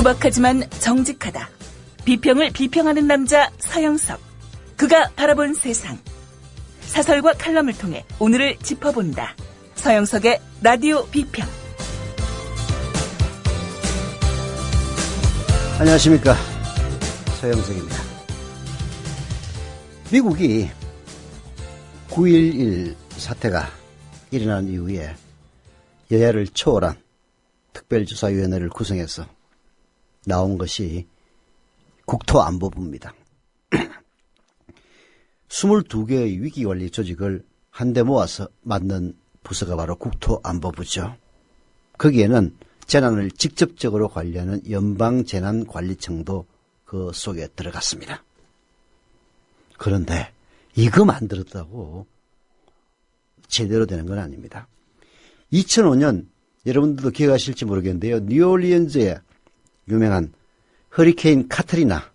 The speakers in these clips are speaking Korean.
투박하지만 정직하다. 비평을 비평하는 남자 서영석. 그가 바라본 세상. 사설과 칼럼을 통해 오늘을 짚어본다. 서영석의 라디오 비평. 안녕하십니까, 서영석입니다. 미국이 9.11 사태가 일어난 이후에 여야를 초월한 특별조사위원회를 구성해서 나온 것이 국토안보부입니다. 22개의 위기관리 조직을 한데 모아서 만든 부서가 바로 국토안보부죠. 거기에는 재난을 직접적으로 관리하는 연방재난관리청도 그 속에 들어갔습니다. 그런데 이거 만들었다고 제대로 되는 건 아닙니다. 2005년 여러분들도 기억하실지 모르겠는데요. 뉴올리언즈에 유명한 허리케인 카트리나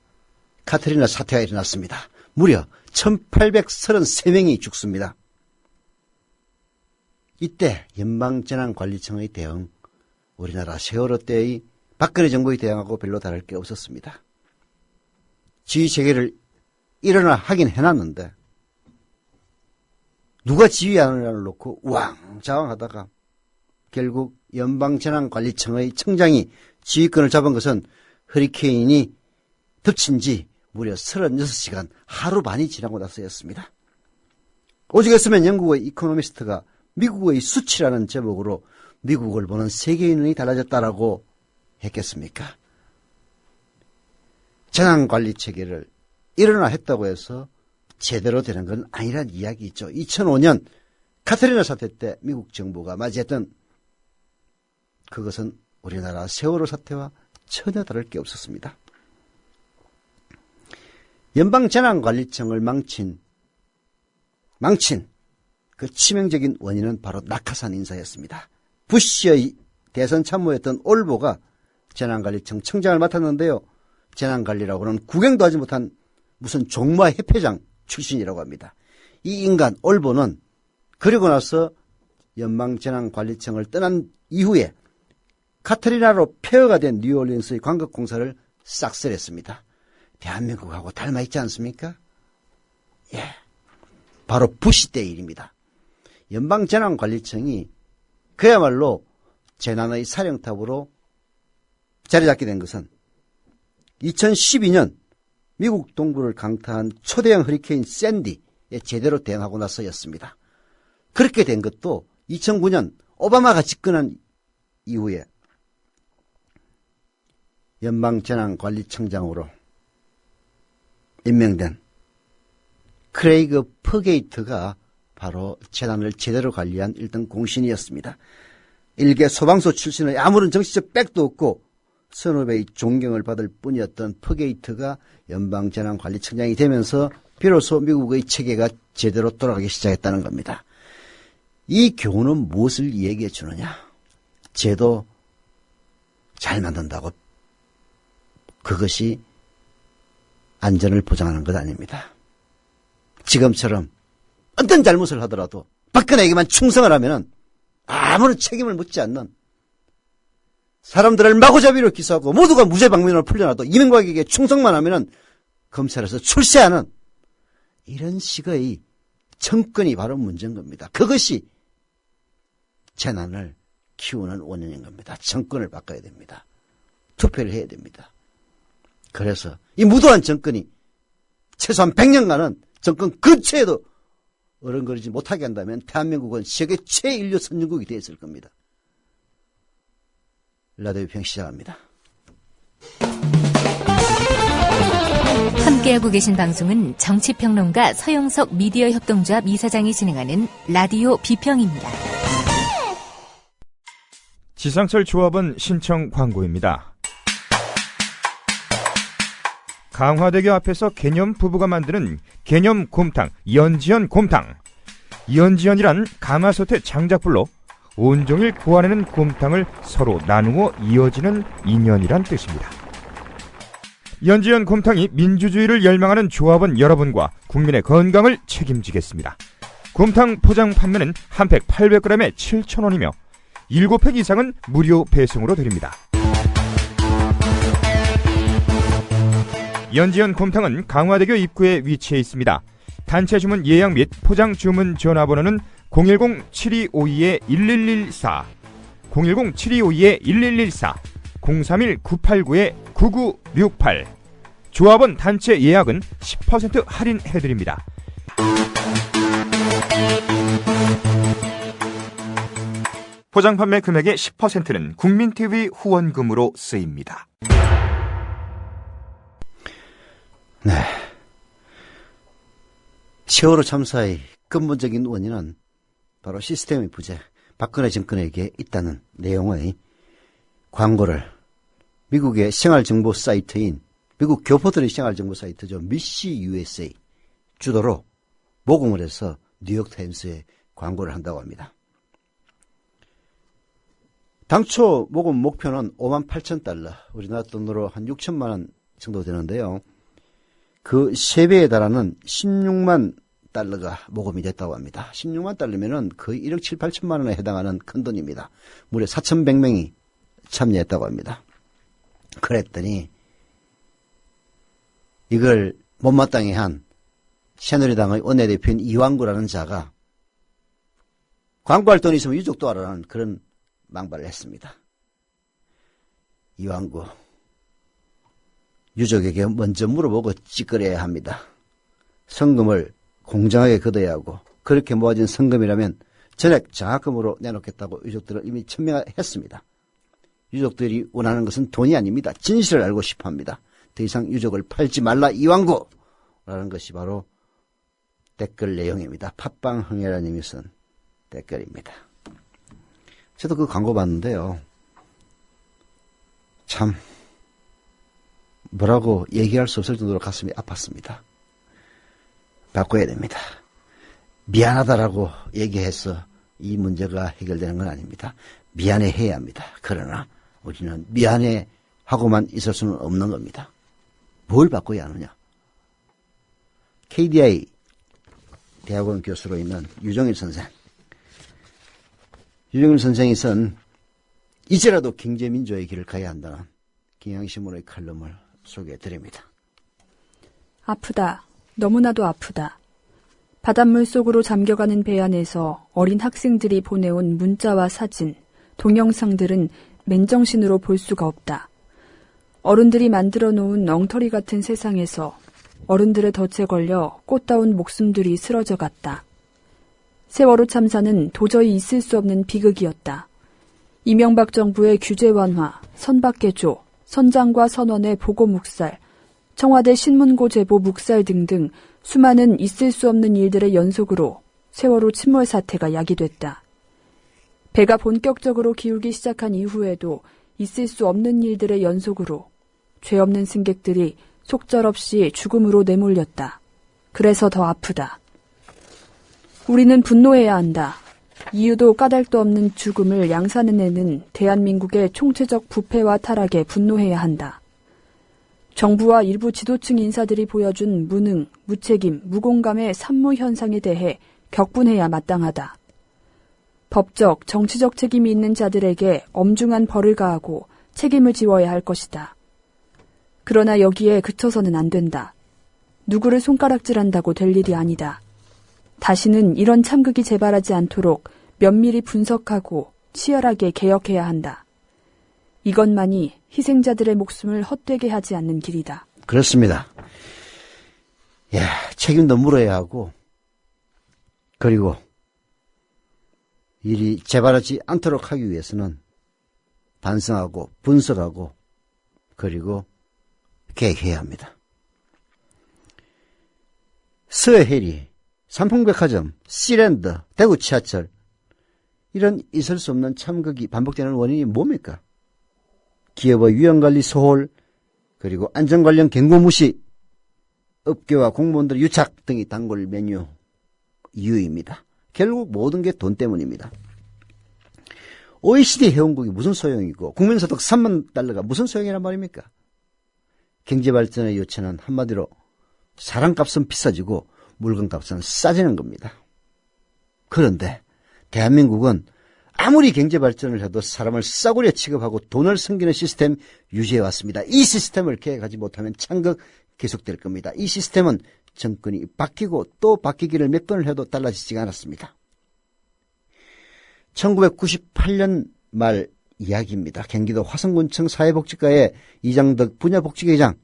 사태가 일어났습니다. 무려 1833명이 죽습니다. 이때 연방재난관리청의 대응, 우리나라 세월호 때의 박근혜 정부의 대응하고 별로 다를 게 없었습니다. 지휘체계를 일어나 하긴 해놨는데 누가 지휘안을 놓고 우왕좌왕하다가 결국 연방재난관리청의 청장이 지휘권을 잡은 것은 허리케인이 덮친 지 무려 36시간 하루 반이 지나고 나서였습니다. 오죽했으면 영국의 이코노미스트가 미국의 수치라는 제목으로 미국을 보는 세계의 눈이 달라졌다라고 했겠습니까? 재난관리체계를 일어나 했다고 해서 제대로 되는 건 아니란 이야기죠. 2005년 카트리나 사태 때 미국 정부가 맞이했던 그것은 우리나라 세월호 사태와 전혀 다를 게 없었습니다. 연방재난관리청을 망친 그 치명적인 원인은 바로 낙하산 인사였습니다. 부시의 대선 참모였던 올보가 재난관리청 청장을 맡았는데요. 재난관리라고는 구경도 하지 못한 무슨 종마 협회장 출신이라고 합니다. 이 인간 올보는 그리고 나서 연방재난관리청을 떠난 이후에 카트리나로 폐허가 된 뉴올리언스의 광역공사를 싹쓸했습니다. 대한민국하고 닮아있지 않습니까? 예, 바로 부시 때 일입니다. 연방재난관리청이 그야말로 재난의 사령탑으로 자리잡게 된 것은 2012년 미국 동부를 강타한 초대형 허리케인 샌디에 제대로 대응하고 나서였습니다. 그렇게 된 것도 2009년 오바마가 집권한 이후에 연방재난관리청장으로 임명된 크레이그 퍼게이트가 바로 재난을 제대로 관리한 1등 공신이었습니다. 일개 소방서 출신의 아무런 정치적 백도 없고 선후배의 존경을 받을 뿐이었던 퍼게이트가 연방재난관리청장이 되면서 비로소 미국의 체계가 제대로 돌아가기 시작했다는 겁니다. 이 교훈은 무엇을 얘기해 주느냐? 제도 잘 만든다고 그것이 안전을 보장하는 것 아닙니다. 지금처럼 어떤 잘못을 하더라도 박근혜에게만 충성을 하면은 아무런 책임을 묻지 않는, 사람들을 마구잡이로 기소하고 모두가 무죄방면으로 풀려나도 이명박에게 충성만 하면은 검찰에서 출세하는 이런 식의 정권이 바로 문제인 겁니다. 그것이 재난을 키우는 원인인 겁니다. 정권을 바꿔야 됩니다. 투표를 해야 됩니다. 그래서 이 무도한 정권이 최소한 100년간은 정권 근처에도 어른거리지 못하게 한다면 대한민국은 세계 최인류 선진국이 되었을 겁니다. 라디오 비평 시작합니다. 함께하고 계신 방송은 정치평론가 서영석 미디어 협동조합 이사장이 진행하는 라디오 비평입니다. 지상철 조합원 신청 광고입니다. 강화대교 앞에서 개념 부부가 만드는 개념 곰탕 연지연 곰탕. 연지연이란 가마솥의 장작불로 온종일 구워내는 곰탕을 서로 나누어 이어지는 인연이란 뜻입니다. 연지연 곰탕이 민주주의를 열망하는 조합원 여러분과 국민의 건강을 책임지겠습니다. 곰탕 포장 판매는 한 팩 800g에 7,000원이며 7팩 이상은 무료 배송으로 드립니다. 연지연 곰탕은 강화대교 입구에 위치해 있습니다. 단체 주문 예약 및 포장 주문 전화번호는 010-7252-1114, 010-7252-1114, 031-989-9968. 조합원 단체 예약은 10% 할인해드립니다. 포장 판매 금액의 10%는 국민TV 후원금으로 쓰입니다. 네. 세월호 참사의 근본적인 원인은 바로 시스템의 부재, 박근혜 정권에게 있다는 내용의 광고를 미국의 생활정보 사이트인 미국 교포들의 생활정보 사이트죠. 미시 USA 주도로 모금을 해서 뉴욕타임스에 광고를 한다고 합니다. 당초 모금 목표는 58,000달러, 우리나라 돈으로 한 6천만 원 정도 되는데요. 그 3배에 달하는 16만 달러가 모금이 됐다고 합니다. 16만 달러면은 거의 1억 7, 8천만 원에 해당하는 큰 돈입니다. 무려 4,100명이 참여했다고 합니다. 그랬더니 이걸 못마땅해 한 새누리당의 원내대표인 이완구라는 자가 광고할 돈이 있으면 유족도 하라는 그런 망발을 했습니다. 이완구, 유족에게 먼저 물어보고 찌끄려야 합니다. 성금을 공정하게 걷어야 하고, 그렇게 모아진 성금이라면 전액 장학금으로 내놓겠다고 유족들을 이미 천명했습니다. 유족들이 원하는 것은 돈이 아닙니다. 진실을 알고 싶어합니다. 더 이상 유족을 팔지 말라 이완구라는 것이 바로 댓글 내용입니다. 팟빵 흥혜라님이 쓴 댓글입니다. 저도 그 광고 봤는데요. 참 뭐라고 얘기할 수 없을 정도로 가슴이 아팠습니다. 바꿔야 됩니다. 미안하다라고 얘기해서 이 문제가 해결되는 건 아닙니다. 미안해해야 합니다. 그러나 우리는 미안해하고만 있을 수는 없는 겁니다. 뭘 바꿔야 하느냐. KDI 대학원 교수로 있는 유정일 선생. 유정일 선생이 쓴 이제라도 경제민주화의 길을 가야 한다는 경향신문의 칼럼을 소개해드립니다. 아프다. 너무나도 아프다. 바닷물 속으로 잠겨가는 배 안에서 어린 학생들이 보내온 문자와 사진, 동영상들은 맨정신으로 볼 수가 없다. 어른들이 만들어 놓은 엉터리 같은 세상에서 어른들의 덫에 걸려 꽃다운 목숨들이 쓰러져 갔다. 세월호 참사는 도저히 있을 수 없는 비극이었다. 이명박 정부의 규제 완화, 선박개조, 선장과 선원의 보고 묵살, 청와대 신문고 제보 묵살 등등 수많은 있을 수 없는 일들의 연속으로 세월호 침몰 사태가 야기됐다. 배가 본격적으로 기울기 시작한 이후에도 있을 수 없는 일들의 연속으로 죄 없는 승객들이 속절없이 죽음으로 내몰렸다. 그래서 더 아프다. 우리는 분노해야 한다. 이유도 까닭도 없는 죽음을 양산해내는 대한민국의 총체적 부패와 타락에 분노해야 한다. 정부와 일부 지도층 인사들이 보여준 무능, 무책임, 무공감의 산무 현상에 대해 격분해야 마땅하다. 법적, 정치적 책임이 있는 자들에게 엄중한 벌을 가하고 책임을 지워야 할 것이다. 그러나 여기에 그쳐서는 안 된다. 누구를 손가락질한다고 될 일이 아니다. 다시는 이런 참극이 재발하지 않도록 면밀히 분석하고 치열하게 개혁해야 한다. 이것만이 희생자들의 목숨을 헛되게 하지 않는 길이다. 그렇습니다. 책임도 물어야 하고, 그리고 일이 재발하지 않도록 하기 위해서는 반성하고 분석하고 그리고 계획해야 합니다. 서해리, 삼풍백화점, 시랜드, 대구 지하철, 이런 있을 수 없는 참극이 반복되는 원인이 뭡니까? 기업의 위험관리 소홀, 그리고 안전관련 경고 무시, 업계와 공무원들의 유착 등이 단골 메뉴 이유입니다. 결국 모든 게 돈 때문입니다. OECD 회원국이 무슨 소용이고 국민소득 3만 달러가 무슨 소용이란 말입니까? 경제발전의 요체는 한마디로 사람값은 비싸지고 물건값은 싸지는 겁니다. 그런데 대한민국은 아무리 경제발전을 해도 사람을 싸구려 취급하고 돈을 숨기는 시스템 유지해왔습니다. 이 시스템을 개혁하지 못하면 참극 계속될 겁니다. 이 시스템은 정권이 바뀌고 또 바뀌기를 몇 번을 해도 달라지지가 않았습니다. 1998년 말 이야기입니다. 경기도 화성군청 사회복지과의 이장덕 분야복지계장,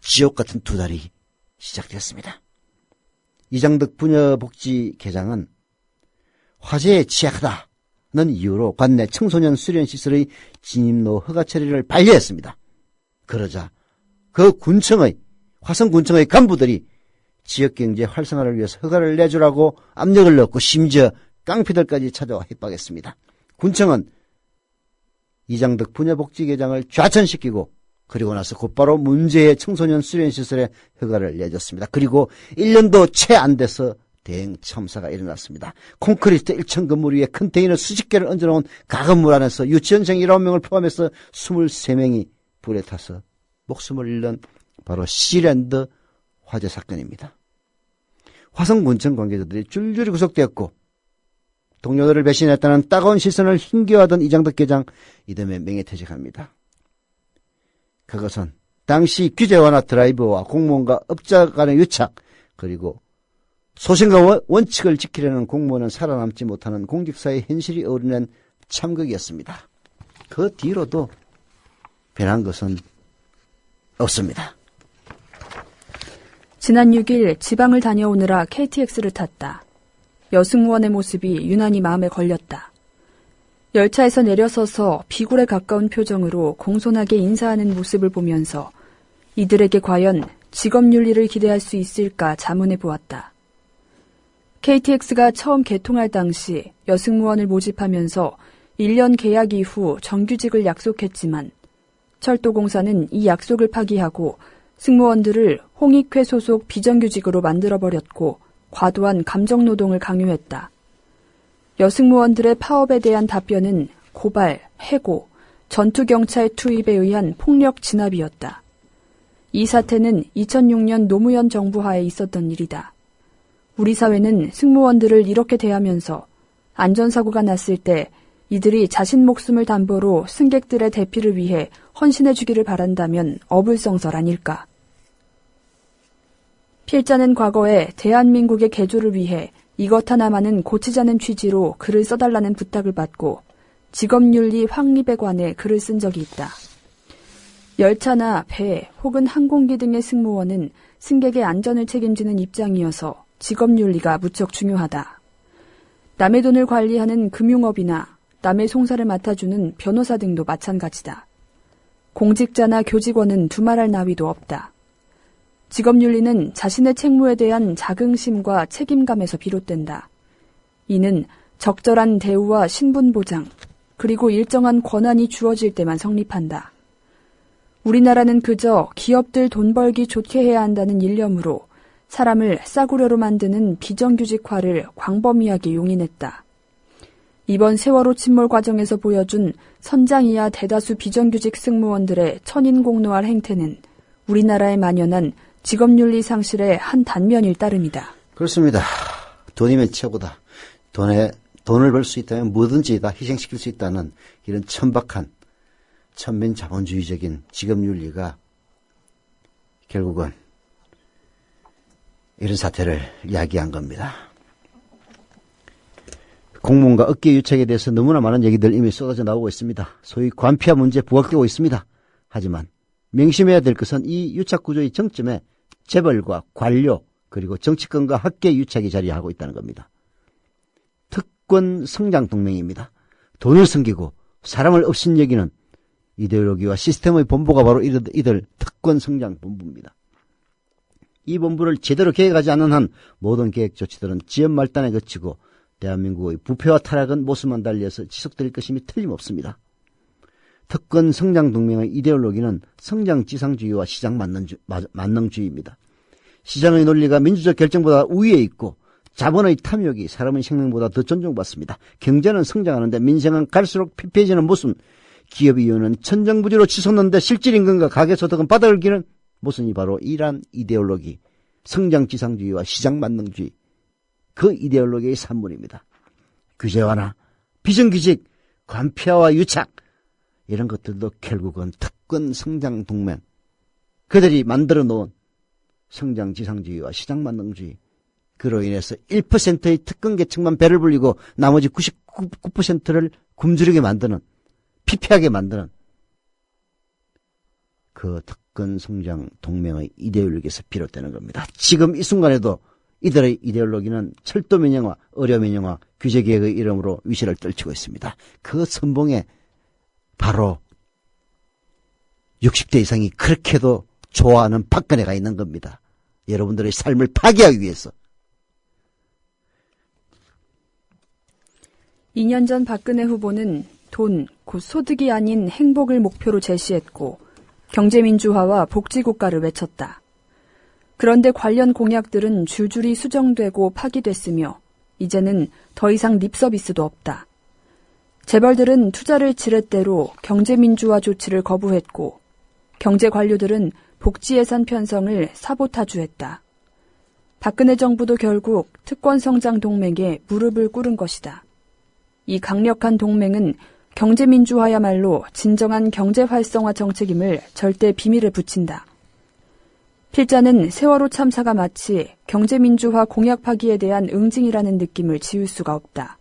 지옥 같은 두 달이 시작됐습니다. 이장덕 분야복지계장은 화재에 취약하다는 이유로 관내 청소년 수련시설의 진입로 허가 처리를 반려했습니다. 그러자 그 화성군청의 간부들이 지역경제 활성화를 위해서 허가를 내주라고 압력을 넣고 심지어 깡패들까지 찾아와 협박했습니다. 군청은 이장덕 분야복지계장을 좌천시키고 그리고 나서 곧바로 문제의 청소년 수련시설에 허가를 내줬습니다. 그리고 1년도 채 안 돼서 대형 참사가 일어났습니다. 콘크리트 1층 건물 위에 컨테이너 수십 개를 얹어놓은 가건물 안에서 유치원생 19명을 포함해서 23명이 불에 타서 목숨을 잃는 바로 시랜드 화재 사건입니다. 화성군청 관계자들이 줄줄이 구속되었고 동료들을 배신했다는 따가운 시선을 힘겨워하던 이장덕 계장 이듬해 명예퇴직합니다. 그것은 당시 규제 완화 드라이브와 공무원과 업자 간의 유착, 그리고 소신과 원칙을 지키려는 공무원은 살아남지 못하는 공직사의 현실이 어우러낸 참극이었습니다. 그 뒤로도 변한 것은 없습니다. 지난 6일 지방을 다녀오느라 KTX를 탔다. 여승무원의 모습이 유난히 마음에 걸렸다. 열차에서 내려서서 비굴에 가까운 표정으로 공손하게 인사하는 모습을 보면서 이들에게 과연 직업윤리를 기대할 수 있을까 자문해 보았다. KTX가 처음 개통할 당시 여승무원을 모집하면서 1년 계약 이후 정규직을 약속했지만 철도공사는 이 약속을 파기하고 승무원들을 홍익회 소속 비정규직으로 만들어버렸고 과도한 감정노동을 강요했다. 여승무원들의 파업에 대한 답변은 고발, 해고, 전투경찰 투입에 의한 폭력 진압이었다. 이 사태는 2006년 노무현 정부 하에 있었던 일이다. 우리 사회는 승무원들을 이렇게 대하면서 안전사고가 났을 때 이들이 자신 목숨을 담보로 승객들의 대피를 위해 헌신해주기를 바란다면 어불성설 아닐까. 필자는 과거에 대한민국의 개조를 위해 이것 하나만은 고치자는 취지로 글을 써달라는 부탁을 받고 직업윤리 확립에 관해 글을 쓴 적이 있다. 열차나 배 혹은 항공기 등의 승무원은 승객의 안전을 책임지는 입장이어서 직업윤리가 무척 중요하다. 남의 돈을 관리하는 금융업이나 남의 송사를 맡아주는 변호사 등도 마찬가지다. 공직자나 교직원은 두말할 나위도 없다. 직업윤리는 자신의 책무에 대한 자긍심과 책임감에서 비롯된다. 이는 적절한 대우와 신분보장, 그리고 일정한 권한이 주어질 때만 성립한다. 우리나라는 그저 기업들 돈 벌기 좋게 해야 한다는 일념으로 사람을 싸구려로 만드는 비정규직화를 광범위하게 용인했다. 이번 세월호 침몰 과정에서 보여준 선장 이하 대다수 비정규직 승무원들의 천인공노할 행태는 우리나라에 만연한 직업윤리 상실의 한 단면일 따름이다. 그렇습니다. 돈이면 최고다. 돈을 벌 수 있다면 뭐든지 다 희생시킬 수 있다는 이런 천박한 천민 자본주의적인 직업윤리가 결국은 이런 사태를 야기한 겁니다. 공무원과 업계 유착에 대해서 너무나 많은 얘기들 이미 쏟아져 나오고 있습니다. 소위 관피아 문제 부각되고 있습니다. 하지만 명심해야 될 것은 이 유착 구조의 정점에 재벌과 관료 그리고 정치권과 학계 유착이 자리하고 있다는 겁니다. 특권 성장 동맹입니다. 돈을 숨기고 사람을 업신여기는 이데올로기와 시스템의 본부가 바로 이들 특권 성장 본부입니다. 이 본부를 제대로 계획하지 않는 한 모든 계획 조치들은 지연 말단에 그치고 대한민국의 부패와 타락은 모습만 달리해서 지속될 것임이 틀림없습니다. 특권 성장 동맹의 이데올로기는 성장지상주의와 시장 만능주의입니다. 시장의 논리가 민주적 결정보다 우위에 있고 자본의 탐욕이 사람의 생명보다 더 존중받습니다. 경제는 성장하는데 민생은 갈수록 피폐해지는 모순, 기업의 이윤은 천정부지로 치솟는데 실질임금과 가계소득은 바닥을 기는 모순이 바로 이러한 이데올로기, 성장지상주의와 시장만능주의, 그 이데올로기의 산물입니다. 규제화나 비정규직, 관폐화와 유착, 이런 것들도 결국은 특권 성장 동맹, 그들이 만들어 놓은 성장지상주의와 시장만능주의, 그로 인해서 1%의 특권 계층만 배를 불리고 나머지 99%를 굶주리게 만드는, 피폐하게 만드는 그 특권 성장 동맹의 이데올로기에서 비롯되는 겁니다. 지금 이 순간에도 이들의 이데올로기는 철도 민영화, 의료 민영화, 규제 개혁의 이름으로 위세를 떨치고 있습니다. 그 선봉에 바로 60대 이상이 그렇게도 좋아하는 박근혜가 있는 겁니다. 여러분들의 삶을 파괴하기 위해서. 2년 전 박근혜 후보는 돈, 곧 소득이 아닌 행복을 목표로 제시했고 경제민주화와 복지국가를 외쳤다. 그런데 관련 공약들은 줄줄이 수정되고 파기됐으며 이제는 더 이상 립서비스도 없다. 재벌들은 투자를 지렛대로 경제민주화 조치를 거부했고 경제관료들은 복지예산 편성을 사보타주했다. 박근혜 정부도 결국 특권성장 동맹에 무릎을 꿇은 것이다. 이 강력한 동맹은 경제민주화야말로 진정한 경제활성화 정책임을 절대 비밀에 붙인다. 필자는 세월호 참사가 마치 경제민주화 공약 파기에 대한 응징이라는 느낌을 지울 수가 없다.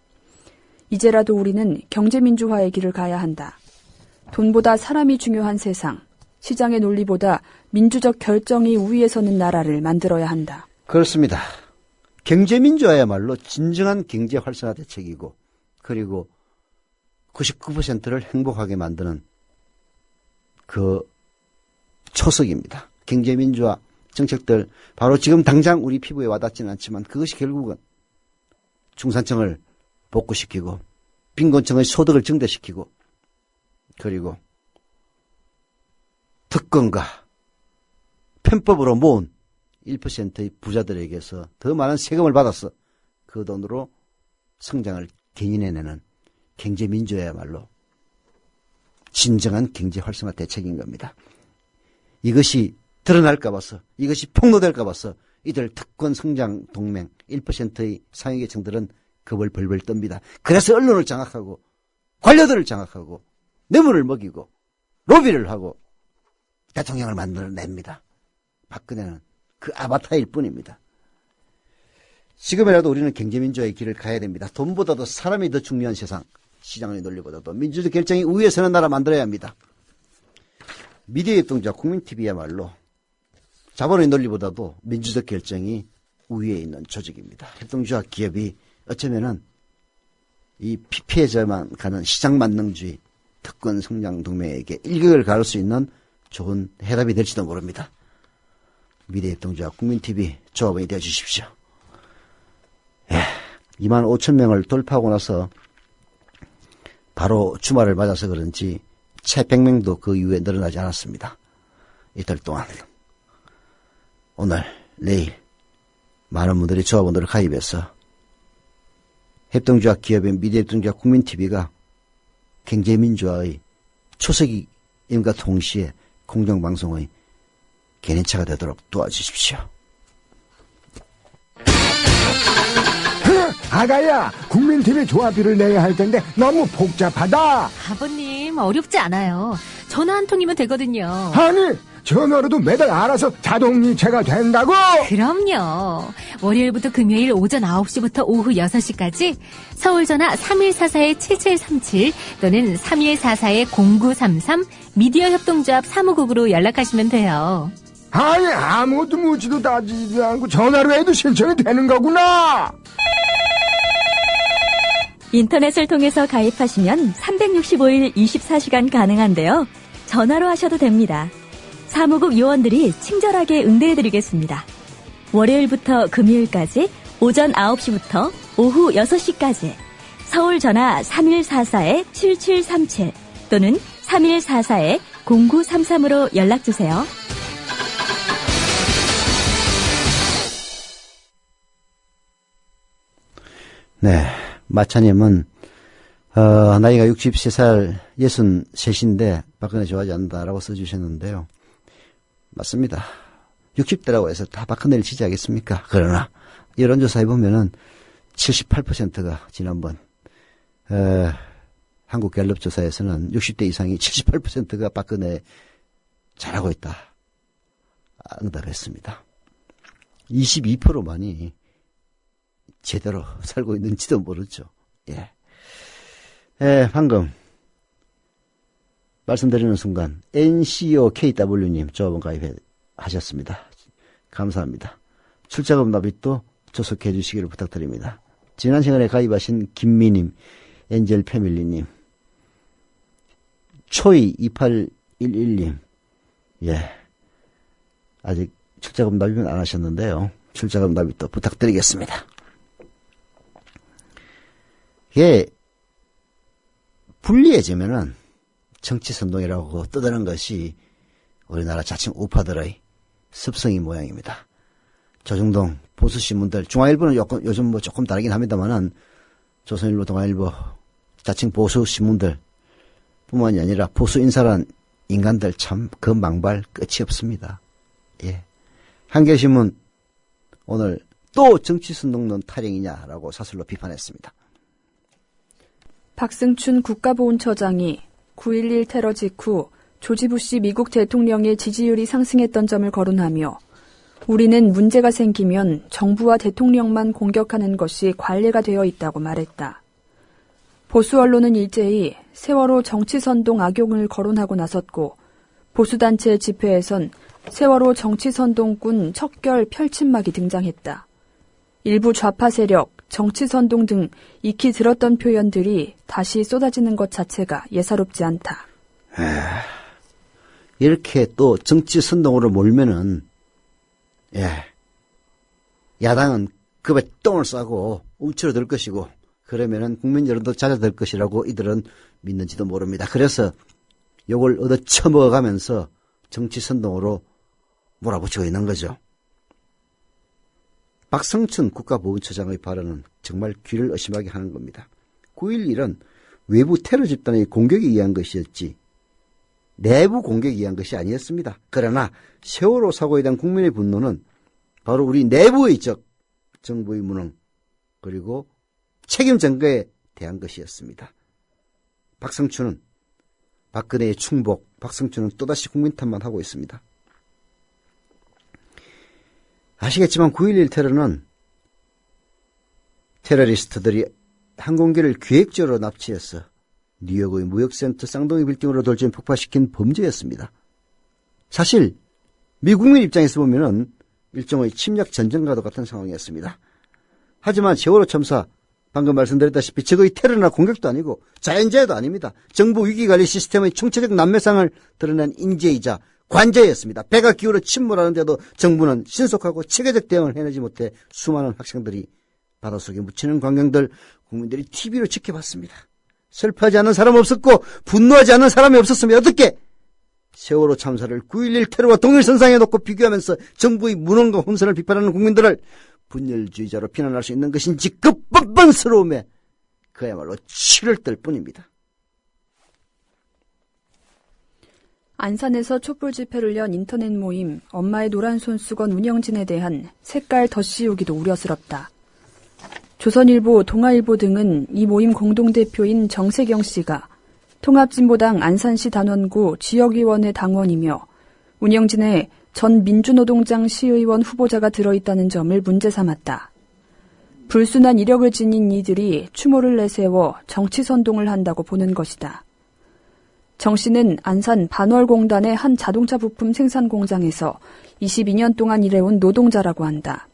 이제라도 우리는 경제민주화의 길을 가야 한다. 돈보다 사람이 중요한 세상, 시장의 논리보다 민주적 결정이 우위에 서는 나라를 만들어야 한다. 그렇습니다. 경제민주화야말로 진정한 경제활성화 대책이고, 그리고 99%를 행복하게 만드는 그 초석입니다. 경제민주화 정책들, 바로 지금 당장 우리 피부에 와닿지는 않지만 그것이 결국은 중산층을 복구시키고 빈곤층의 소득을 증대시키고, 그리고 특권과 편법으로 모은 1%의 부자들에게서 더 많은 세금을 받아서 그 돈으로 성장을 견인해내는 경제민주화야말로 진정한 경제활성화 대책인 겁니다. 이것이 드러날까 봐서, 이것이 폭로될까 봐서 이들 특권 성장 동맹 1%의 상위계층들은 겁을 벌벌 떱니다. 그래서 언론을 장악하고 관료들을 장악하고 뇌물을 먹이고 로비를 하고 대통령을 만들어냅니다. 박근혜는 그 아바타일 뿐입니다. 지금이라도 우리는 경제민주화의 길을 가야 됩니다. 돈보다도 사람이 더 중요한 세상, 시장의 논리보다도 민주적 결정이 우위에 서는 나라 만들어야 합니다. 미디어 협동조합 국민TV야말로 자본의 논리보다도 민주적 결정이 우위에 있는 조직입니다. 협동조합 기업이 어쩌면은 이 피폐해져만 가는 시장만능주의 특권 성장 동맹에게 일격을 가를 수 있는 좋은 해답이 될지도 모릅니다. 미디어 협동조합 국민TV 조합원이 되어주십시오. 2만 5천 명을 돌파하고 나서 바로 주말을 맞아서 그런지 채 100명도 그 이후에 늘어나지 않았습니다. 이틀 동안 오늘 내일 많은 분들이 조합원들을 가입해서 협동조합 기업인 미디어 협동조합 국민TV가 경제민주화의 초석임과 동시에 공정방송의 견인차가 되도록 도와주십시오. 아가야, 국민TV 조합비를 내야 할 텐데 너무 복잡하다. 아버님, 어렵지 않아요. 전화 한 통이면 되거든요. 아니, 전화로도 매달 알아서 자동이체가 된다고? 그럼요. 월요일부터 금요일 오전 9시부터 오후 6시까지 서울전화 3144-7737 또는 3144-0933 미디어 협동조합 사무국으로 연락하시면 돼요. 아니, 아무것도 묻지도 따지지도 않고 전화로 해도 신청이 되는 거구나. 인터넷을 통해서 가입하시면 365일 24시간 가능한데요. 전화로 하셔도 됩니다. 사무국 요원들이 친절하게 응대해드리겠습니다. 월요일부터 금요일까지 오전 9시부터 오후 6시까지 서울 전화 3144-7737 또는 3144-0933으로 연락주세요. 네, 마차님은 나이가 63살 63인데 박근혜 좋아하지 않는다라고 써주셨는데요. 맞습니다. 60대라고 해서 다 박근혜를 지지하겠습니까? 그러나 여론조사에 보면은 78%가 지난번 한국갤럽조사에서는 60대 이상이 78%가 박근혜 잘하고 있다. 응답했습니다. 22%만이 제대로 살고 있는지도 모르죠. 예. 방금 말씀드리는 순간 NCOKW님 조합원 가입하셨습니다. 감사합니다. 출자금 납입도 조속해 주시기를 부탁드립니다. 지난 시간에 가입하신 김미님, 엔젤 패밀리님, 초이 2811님, 예. 아직 출자금 납입은 안 하셨는데요. 출자금 납입도 부탁드리겠습니다. 이게 불리해지면은 정치선동이라고 떠드는 것이 우리나라 자칭 우파들의 습성이 모양입니다. 조중동 보수신문들, 중앙일보는 요즘 뭐 조금 다르긴 합니다만은 조선일보, 동아일보, 자칭 보수신문들 뿐만이 아니라 보수인사란 인간들 참 그 망발 끝이 없습니다. 예. 한겨신문 오늘 또 정치선동론 타령이냐라고 사설로 비판했습니다. 박승춘 국가보훈처장이 9.11 테러 직후 조지 부시 미국 대통령의 지지율이 상승했던 점을 거론하며 우리는 문제가 생기면 정부와 대통령만 공격하는 것이 관례가 되어 있다고 말했다. 보수 언론은 일제히 세월호 정치선동 악용을 거론하고 나섰고 보수단체의 집회에선 세월호 정치선동꾼 척결 펼침막이 등장했다. 일부 좌파 세력, 정치선동 등 익히 들었던 표현들이 다시 쏟아지는 것 자체가 예사롭지 않다. 이렇게 또 정치선동으로 몰면은 야당은 급에 똥을 싸고 움츠러들 것이고 그러면은 국민 여론도 잦아들 것이라고 이들은 믿는지도 모릅니다. 그래서 요걸 얻어 처먹어가면서 정치선동으로 몰아붙이고 있는 거죠. 박성춘 국가보훈처장의 발언은 정말 귀를 의심하게 하는 겁니다. 9.11은 외부 테러 집단의 공격에 의한 것이었지 내부 공격에 의한 것이 아니었습니다. 그러나 세월호 사고에 대한 국민의 분노는 바로 우리 내부의 적, 정부의 무능, 그리고 책임 전가에 대한 것이었습니다. 박성춘은 박근혜의 충복, 박성춘은 또다시 국민 탓만 하고 있습니다. 아시겠지만 9.11 테러는 테러리스트들이 항공기를 기획적으로 납치해서 뉴욕의 무역센터 쌍둥이 빌딩으로 돌진 폭파시킨 범죄였습니다. 사실 미국민 입장에서 보면은 일종의 침략 전쟁과도 같은 상황이었습니다. 하지만 세월호 참사 방금 말씀드렸다시피 적의 테러나 공격도 아니고 자연재해도 아닙니다. 정부 위기관리 시스템의 총체적 난매상을 드러낸 인재이자 관제였습니다. 배가 기울어 침몰하는데도 정부는 신속하고 체계적 대응을 해내지 못해 수많은 학생들이 바닷속에 묻히는 광경들 국민들이 TV로 지켜봤습니다. 슬퍼하지 않는 사람 없었고 분노하지 않는 사람이 없었으면 어떻게 세월호 참사를 9.11 테러와 동일선상에 놓고 비교하면서 정부의 무능과 혼선을 비판하는 국민들을 분열주의자로 비난할 수 있는 것인지 그 뻔뻔스러움에 그야말로 치를 뜰 뿐입니다. 안산에서 촛불 집회를 연 인터넷 모임 엄마의 노란 손수건 운영진에 대한 색깔 덧씌우기도 우려스럽다. 조선일보, 동아일보 등은 이 모임 공동대표인 정세경 씨가 통합진보당 안산시 단원구 지역위원회 당원이며 운영진에 전 민주노동당 시의원 후보자가 들어있다는 점을 문제 삼았다. 불순한 이력을 지닌 이들이 추모를 내세워 정치선동을 한다고 보는 것이다. 정 씨는 안산 반월공단의 한 자동차 부품 생산 공장에서 22년 동안 일해온 노동자라고 한다.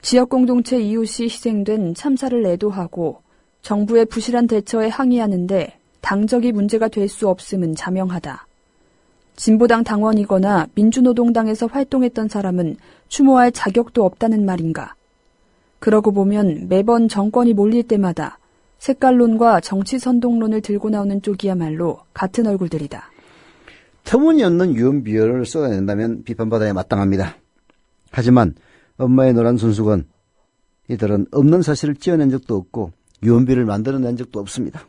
지역 공동체 이웃이 희생된 참사를 애도하고 정부의 부실한 대처에 항의하는데 당적이 문제가 될 수 없음은 자명하다. 진보당 당원이거나 민주노동당에서 활동했던 사람은 추모할 자격도 없다는 말인가. 그러고 보면 매번 정권이 몰릴 때마다 색깔론과 정치선동론을 들고 나오는 쪽이야말로 같은 얼굴들이다. 터무니없는 유언비어를 쏟아낸다면 비판받아야 마땅합니다. 하지만 엄마의 노란 손수건, 이들은 없는 사실을 찌어낸 적도 없고 유언비를 만들어낸 적도 없습니다.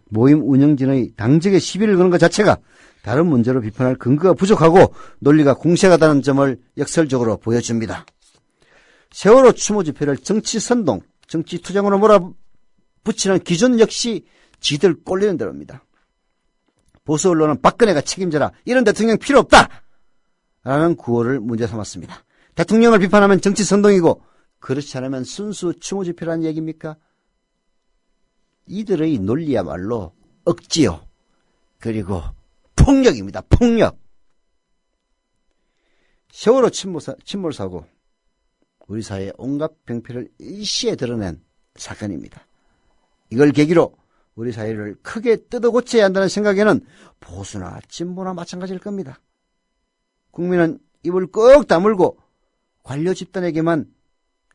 모임 운영진의 당적에 시비를 거는 것 자체가 다른 문제로 비판할 근거가 부족하고 논리가 공색하다는 점을 역설적으로 보여줍니다. 세월호 추모 집회를 정치선동, 정치투쟁으로 몰아붙이는 기준 역시 지들 꼴리는 대로입니다. 보수 언론은 박근혜가 책임져라, 이런 대통령 필요 없다, 라는 구호를 문제 삼았습니다. 대통령을 비판하면 정치 선동이고 그렇지 않으면 순수 추모집회라는 얘기입니까? 이들의 논리야말로 억지요. 그리고 폭력입니다. 폭력. 세월호 침몰 사고, 우리 사회의 온갖 병폐를 일시에 드러낸 사건입니다. 이걸 계기로 우리 사회를 크게 뜯어고쳐야 한다는 생각에는 보수나 진보나 마찬가지일 겁니다. 국민은 입을 꼭 다물고 관료 집단에게만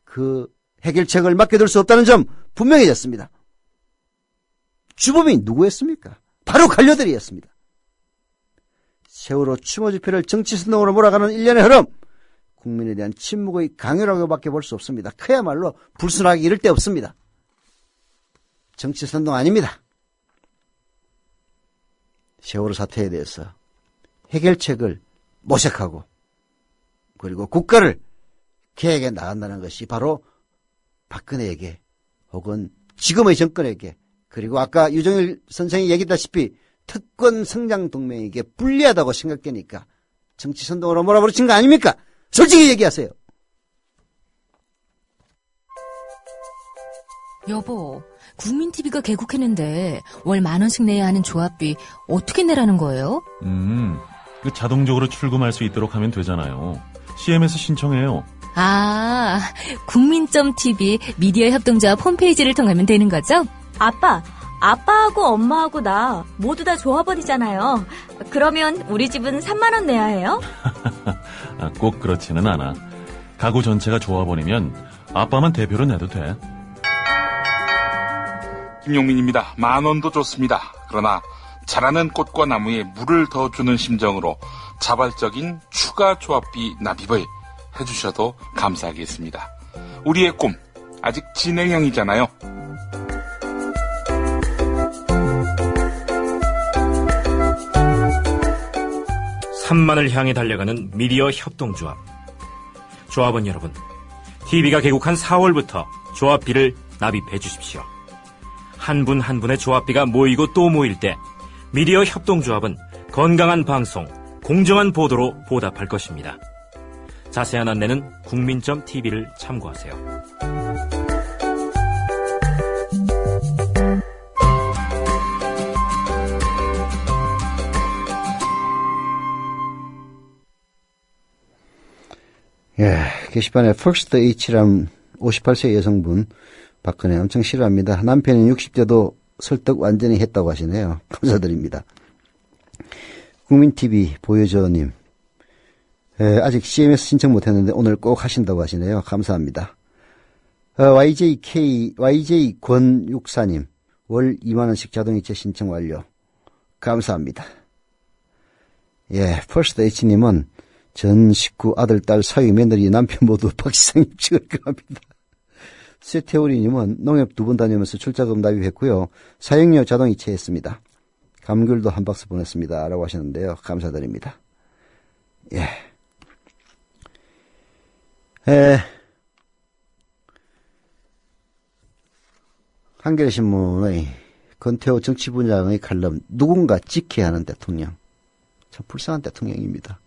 그 해결책을 맡겨둘 수 없다는 점 분명해졌습니다. 주범이 누구였습니까? 바로 관료들이었습니다. 세월호 추모 집회를 정치선동으로 몰아가는 일련의 흐름, 국민에 대한 침묵의 강요라고밖에 볼 수 없습니다. 그야말로 불순하기 이를 데 없습니다. 정치선동 아닙니다. 세월호 사태에 대해서 해결책을 모색하고 그리고 국가를 개혁해 나간다는 것이 바로 박근혜에게 혹은 지금의 정권에게 그리고 아까 유정일 선생이 얘기했다시피 특권 성장 동맹에게 불리하다고 생각되니까 정치선동으로 몰아버리신 거 아닙니까? 솔직히 얘기하세요. 여보, 국민TV가 개국했는데 월 10,000원씩 내야 하는 조합비 어떻게 내라는 거예요? 그 자동적으로 출금할 수 있도록 하면 되잖아요. CM에서 신청해요. 아, 국민.tv 미디어 협동조합 홈페이지를 통하면 되는 거죠? 아빠하고 엄마하고 나 모두 다 조합원이잖아요. 그러면 우리 집은 3만 원 내야 해요? 꼭 그렇지는 않아. 가구 전체가 조합원이면 아빠만 대표로 내도 돼. 김용민입니다. 10,000원도 좋습니다. 그러나 자라는 꽃과 나무에 물을 더 주는 심정으로 자발적인 추가 조합비 납입을 해주셔도 감사하겠습니다. 우리의 꿈 아직 진행형이잖아요. 3만을 향해 달려가는 미디어 협동조합. 조합원 여러분, TV가 개국한 4월부터 조합비를 납입해 주십시오. 한 분 한 분의 조합비가 모이고 또 모일 때 미디어 협동조합은 건강한 방송, 공정한 보도로 보답할 것입니다. 자세한 안내는 국민.tv를 참고하세요. 예, 게시판에 First H란 58세 여성분 박근혜 엄청 싫어합니다. 남편이 60대도 설득 완전히 했다고 하시네요. 감사드립니다. 국민TV 보여줘님, 아직 CMS 신청 못했는데 오늘 꼭 하신다고 하시네요. 감사합니다. YJ권육사님, 월 2만원씩 자동이체 신청 완료. 감사합니다. 예, First H님은 전 식구, 아들, 딸, 사위, 며느리, 남편 모두 박시상 입직을 합니다. 쇠태우리님은 농협 2번 다니면서 출자금 납입했고요. 사용료 자동 이체했습니다. 감귤도 한 박스 보냈습니다. 라고 하셨는데요. 감사드립니다. 예. 한겨레신문의 권태호 정치부장의 칼럼, 누군가 지켜야 하는 대통령. 참 불쌍한 대통령입니다.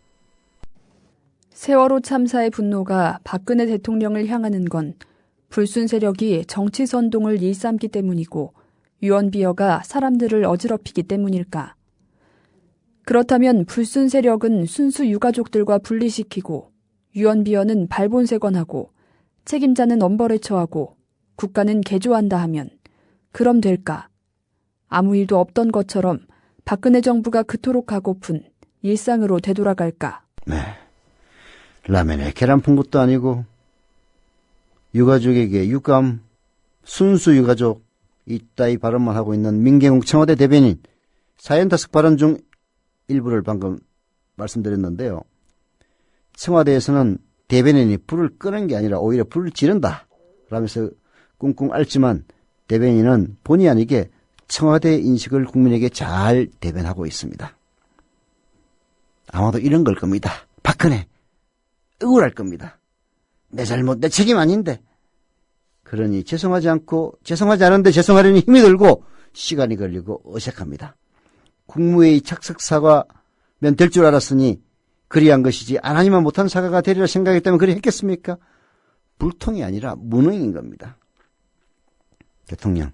세월호 참사의 분노가 박근혜 대통령을 향하는 건 불순 세력이 정치 선동을 일삼기 때문이고 유언비어가 사람들을 어지럽히기 때문일까? 그렇다면 불순 세력은 순수 유가족들과 분리시키고 유언비어는 발본색원하고 책임자는 엄벌에 처하고 국가는 개조한다 하면 그럼 될까? 아무 일도 없던 것처럼 박근혜 정부가 그토록 하고픈 일상으로 되돌아갈까? 네. 라면에 계란 푼 것도 아니고 유가족에게 유감, 순수 유가족 이따위 발언만 하고 있는 민경욱 청와대 대변인 45 발언 중 일부를 방금 말씀드렸는데요. 청와대에서는 대변인이 불을 끄는 게 아니라 오히려 불을 지른다 라면서 꿍꿍 앓지만 대변인은 본의 아니게 청와대 인식을 국민에게 잘 대변하고 있습니다. 아마도 이런 걸 겁니다. 박근혜 억울할 겁니다. 내 잘못, 내 책임 아닌데. 그러니 죄송하지 않은데 죄송하려니 힘이 들고 시간이 걸리고 어색합니다. 국무회의 착석 사과면 될 줄 알았으니 그리한 것이지 안 하니만 못한 사과가 되리라 생각했기 때문에 그리 했겠습니까? 불통이 아니라 무능인 겁니다. 대통령,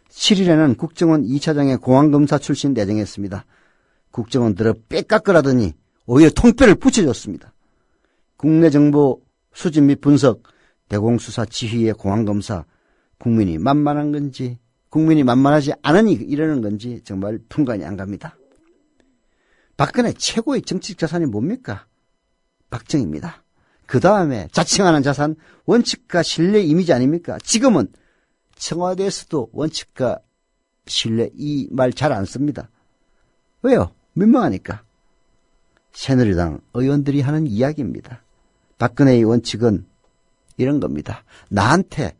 7일에는 국정원 2차장의 공안검사 출신 내정했습니다. 국정원들을 빽깎으라더니 오히려 통뼈를 붙여줬습니다. 국내 정보 수집 및 분석, 대공수사 지휘의 공안검사, 국민이 만만한 건지 국민이 만만하지 않으니 이러는 건지 정말 분간이 안 갑니다. 박근혜 최고의 정치적 자산이 뭡니까? 박정희입니다. 그 다음에 자칭하는 자산 원칙과 신뢰 이미지 아닙니까? 지금은 청와대에서도 원칙과 신뢰 이 말 잘 안 씁니다. 왜요? 민망하니까. 새누리당 의원들이 하는 이야기입니다. 박근혜의 원칙은 이런 겁니다. 나한테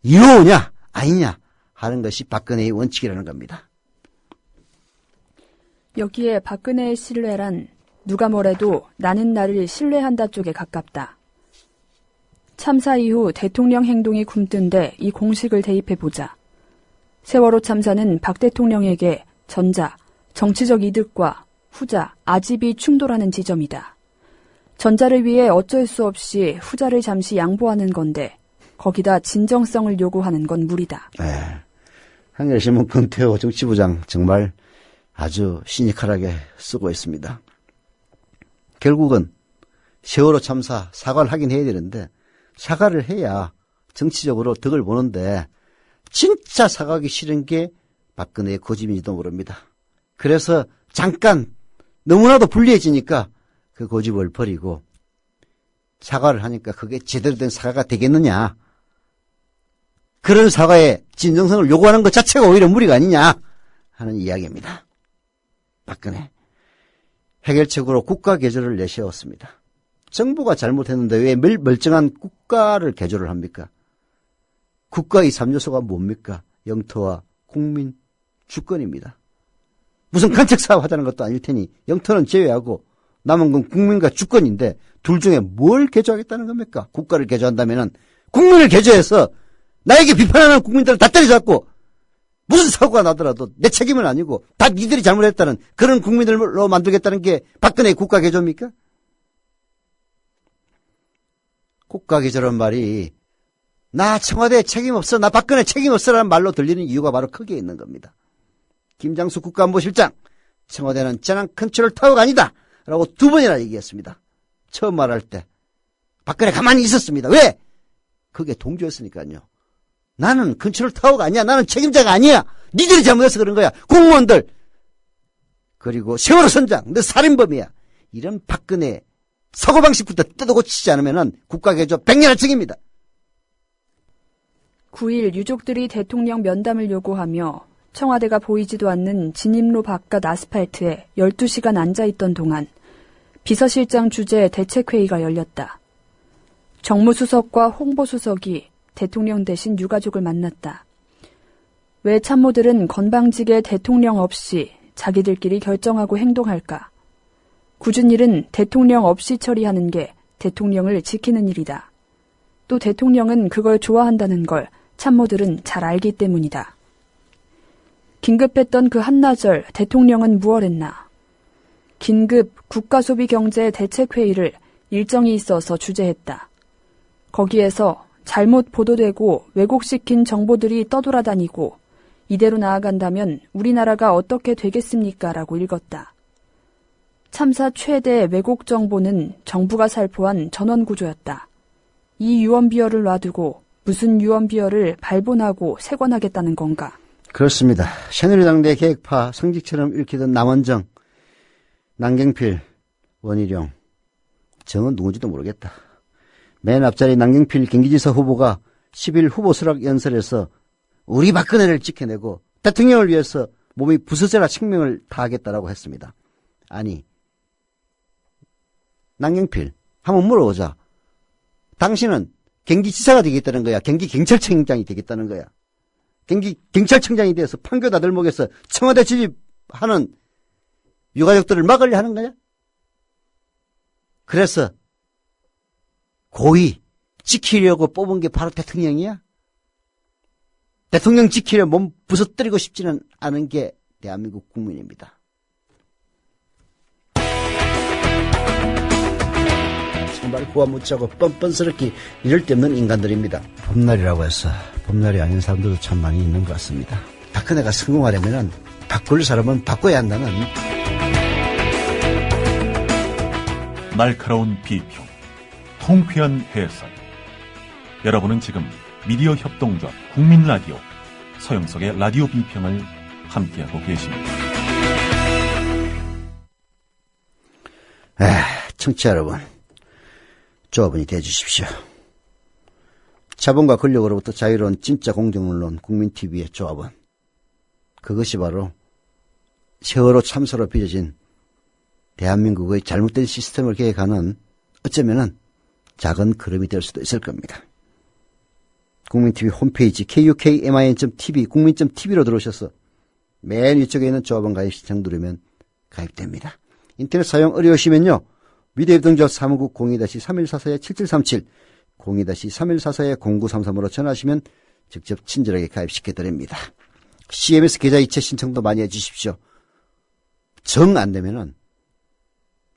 이로우냐 아니냐 하는 것이 박근혜의 원칙이라는 겁니다. 여기에 박근혜의 신뢰란 누가 뭐래도 나는 나를 신뢰한다 쪽에 가깝다. 참사 이후 대통령 행동이 굼뜬데 이 공식을 대입해보자. 세월호 참사는 박 대통령에게 전자, 정치적 이득과 후자, 아집이 충돌하는 지점이다. 전자를 위해 어쩔 수 없이 후자를 잠시 양보하는 건데 거기다 진정성을 요구하는 건 무리다. 네. 한겨레신문 권태호 정치부장 정말 아주 시니컬하게 쓰고 있습니다. 결국은 세월호 참사 사과를 하긴 해야 되는데 사과를 해야 정치적으로 덕을 보는데 진짜 사과하기 싫은 게 박근혜의 고집인지도 모릅니다. 그래서 잠깐 너무나도 불리해지니까 그 고집을 버리고 사과를 하니까 그게 제대로 된 사과가 되겠느냐. 그런 사과에 진정성을 요구하는 것 자체가 오히려 무리가 아니냐 하는 이야기입니다. 박근혜. 해결책으로 국가 개조를 내세웠습니다. 정부가 잘못했는데 왜 멀쩡한 국가를 개조를 합니까? 국가의 3요소가 뭡니까? 영토와 국민, 주권입니다. 무슨 간척 사업 하자는 것도 아닐 테니 영토는 제외하고 남은 건 국민과 주권인데 둘 중에 뭘 개조하겠다는 겁니까? 국가를 개조한다면은 국민을 개조해서 나에게 비판하는 국민들을 다 때려잡고 무슨 사고가 나더라도 내 책임은 아니고 다 니들이 잘못했다는 그런 국민들로 만들겠다는 게 박근혜의 국가 개조입니까? 국가 개조라는 말이 나 청와대 책임 없어, 나 박근혜 책임 없어라는 말로 들리는 이유가 바로 거기에 있는 겁니다. 김장수 국가안보실장, 청와대는 재난 컨트롤 타워가 아니다 라고 2번이나 얘기했습니다. 처음 말할 때 박근혜 가만히 있었습니다. 왜? 그게 동조였으니까요. 나는 컨트롤 타워가 아니야. 나는 책임자가 아니야. 니들이 잘못해서 그런 거야. 공무원들. 그리고 세월호 선장. 너 살인범이야. 이런 박근혜 사고방식부터 뜯어고치지 않으면 국가개조 100년을 책임입니다. 9일 유족들이 대통령 면담을 요구하며 청와대가 보이지도 않는 진입로 바깥 아스팔트에 12시간 앉아있던 동안 비서실장 주재 대책회의가 열렸다. 정무수석과 홍보수석이 대통령 대신 유가족을 만났다. 왜 참모들은 건방지게 대통령 없이 자기들끼리 결정하고 행동할까? 굳은 일은 대통령 없이 처리하는 게 대통령을 지키는 일이다. 또 대통령은 그걸 좋아한다는 걸 참모들은 잘 알기 때문이다. 긴급했던 그 한나절 대통령은 무얼 했나? 긴급 국가소비경제 대책회의를 일정이 있어서 주재했다. 거기에서 잘못 보도되고 왜곡시킨 정보들이 떠돌아다니고 이대로 나아간다면 우리나라가 어떻게 되겠습니까? 라고 읽었다. 참사 최대 왜곡 정보는 정부가 살포한 전원구조였다. 이 유언비어를 놔두고 무슨 유언비어를 발본하고 세권하겠다는 건가? 그렇습니다. 새누리당 내 계획파 성직처럼 읽히던 남원정, 남경필, 원희룡, 정은 누군지도 모르겠다. 맨 앞자리 남경필 경기지사 후보가 10일 후보 수락 연설에서 우리 박근혜를 지켜내고 대통령을 위해서 몸이 부서져라 생명을 다하겠다라고 했습니다. 아니, 남경필 한번 물어보자. 당신은 경기지사가 되겠다는 거야? 경기경찰청장이 되겠다는 거야? 경기경찰청장이 돼서 판교 나들목에서 청와대 진입하는 유가족들을 막으려 하는 거냐? 그래서 고의 지키려고 뽑은 게 바로 대통령이야? 대통령 지키려 몸 부서뜨리고 싶지는 않은 게 대한민국 국민입니다. 말 후와 못자고 뻔뻔스럽게 이럴 데 없는 인간들입니다. 봄날이라고 해서 봄날이 아닌 사람들도 참 많이 있는 것 같습니다. 박근혜가 성공하려면 바꿀 사람은 바꿔야 한다는 날카로운 비평, 통쾌한 해설. 여러분은 지금 미디어 협동조합 국민라디오 서영석의 라디오 비평을 함께하고 계십니다. 청취자 여러분, 조합원이 되어주십시오. 자본과 권력으로부터 자유로운 진짜 공정언론 국민TV의 조합원. 그것이 바로 세월호 참사로 빚어진 대한민국의 잘못된 시스템을 개혁하는 어쩌면은 작은 걸음이 될 수도 있을 겁니다. 국민TV 홈페이지 kukmin.tv 국민.tv로 들어오셔서 맨 위쪽에 있는 조합원 가입 신청 누르면 가입됩니다. 인터넷 사용 어려우시면요. 미디어협동조합 사무국 02-3144-7737 02-3144-0933으로 전화하시면 직접 친절하게 가입시켜드립니다. CMS 계좌 이체 신청도 많이 해주십시오. 정 안되면은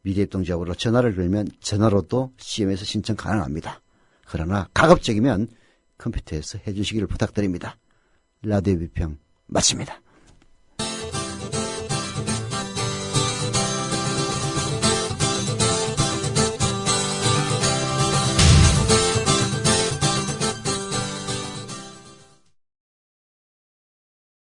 미디어협동조합으로 전화를 걸면 전화로도 CMS 신청 가능합니다. 그러나 가급적이면 컴퓨터에서 해주시기를 부탁드립니다. 라디오 비평 마칩니다.